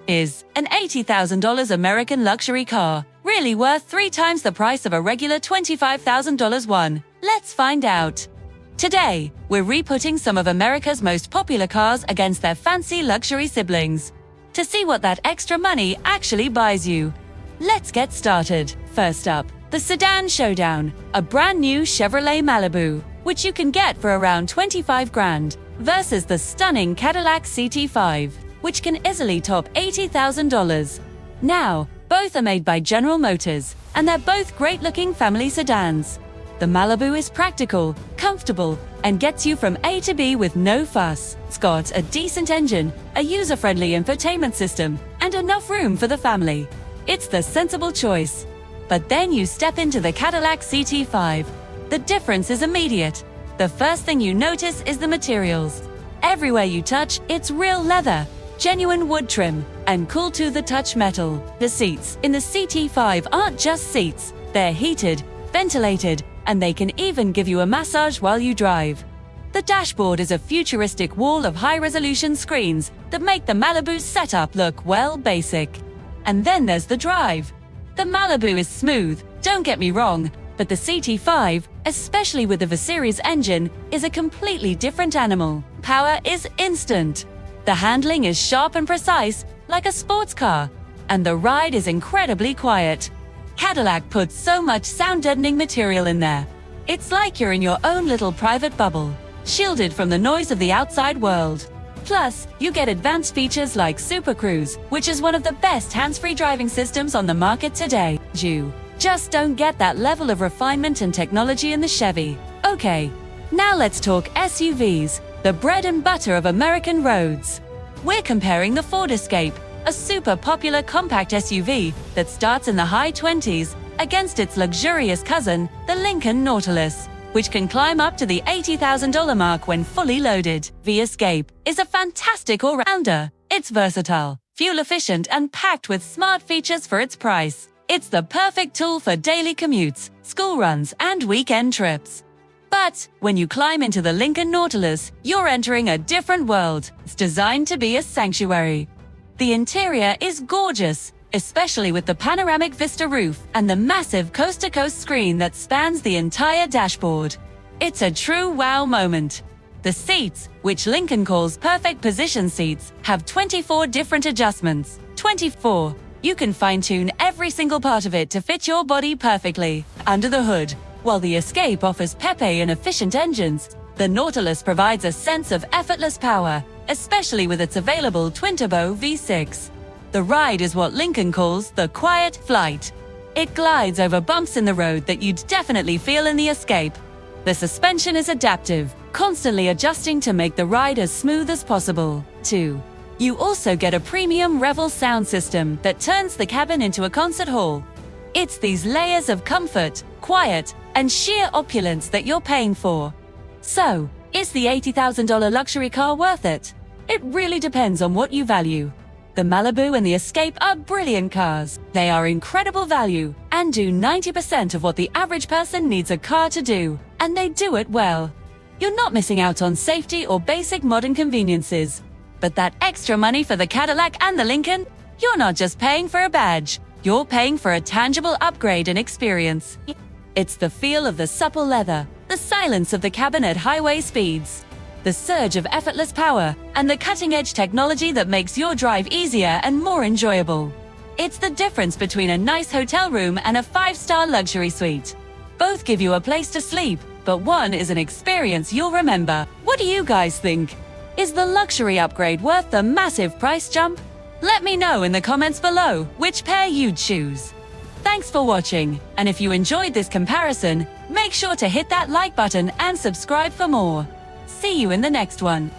Is an $80,000 American luxury car really worth 3 times the price of a regular $25,000 one? Let's find out. Today, we're re-putting some of America's most popular cars against their fancy luxury siblings to see what that extra money actually buys you. Let's get started. First up, the Sedan Showdown, a brand new Chevrolet Malibu, which you can get for around 25 grand, versus the stunning Cadillac CT5, which can easily top $80,000. Now, both are made by General Motors, and they're both great-looking family sedans. The Malibu is practical, comfortable, and gets you from A to B with no fuss. It's got a decent engine, a user-friendly infotainment system, and enough room for the family. It's the sensible choice. But then you step into the Cadillac CT5. The difference is immediate. The first thing you notice is the materials. Everywhere you touch, it's real leather, genuine wood trim, and cool-to-the-touch metal. The seats in the CT5 aren't just seats. They're heated, ventilated, and they can even give you a massage while you drive. The dashboard is a futuristic wall of high-resolution screens that make the Malibu's setup look, well, basic. And then there's the drive. The Malibu is smooth, don't get me wrong, but the CT5, especially with the V-Series engine, is a completely different animal. Power is instant. The handling is sharp and precise, like a sports car, and the ride is incredibly quiet. Cadillac puts so much sound-deadening material in there. It's like you're in your own little private bubble, shielded from the noise of the outside world. Plus, you get advanced features like Super Cruise, which is one of the best hands-free driving systems on the market today. You just don't get that level of refinement and technology in the Chevy. Okay, now let's talk SUVs, the bread and butter of American roads. We're comparing the Ford Escape, a super popular compact SUV that starts in the high 20s, against its luxurious cousin, the Lincoln Nautilus, which can climb up to the $80,000 mark when fully loaded. The Escape is a fantastic all-rounder. It's versatile, fuel-efficient, and packed with smart features for its price. It's the perfect tool for daily commutes, school runs, and weekend trips. But when you climb into the Lincoln Nautilus, you're entering a different world. It's designed to be a sanctuary. The interior is gorgeous, especially with the panoramic vista roof and the massive coast-to-coast screen that spans the entire dashboard. It's a true wow moment. The seats, which Lincoln calls perfect position seats, have 24 different adjustments. 24. You can fine-tune every single part of it to fit your body perfectly. Under the hood, while the Escape offers pepe and efficient engines, the Nautilus provides a sense of effortless power, especially with its available twin-turbo V6. The ride is what Lincoln calls the quiet flight. It glides over bumps in the road that you'd definitely feel in the Escape. The suspension is adaptive, constantly adjusting to make the ride as smooth as possible. 2. You also get a premium Revel sound system that turns the cabin into a concert hall. It's these layers of comfort, quiet, and sheer opulence that you're paying for. So, is the $80,000 luxury car worth it? It really depends on what you value. The Malibu and the Escape are brilliant cars. They are incredible value and do 90% of what the average person needs a car to do, and they do it well. You're not missing out on safety or basic modern conveniences. But that extra money for the Cadillac and the Lincoln? You're not just paying for a badge. You're paying for a tangible upgrade in experience. It's the feel of the supple leather, the silence of the cabin at highway speeds, the surge of effortless power, and the cutting-edge technology that makes your drive easier and more enjoyable. It's the difference between a nice hotel room and a 5-star luxury suite. Both give you a place to sleep, but one is an experience you'll remember. What do you guys think? Is the luxury upgrade worth the massive price jump? Let me know in the comments below which pair you'd choose. Thanks for watching, and if you enjoyed this comparison, make sure to hit that like button and subscribe for more. See you in the next one.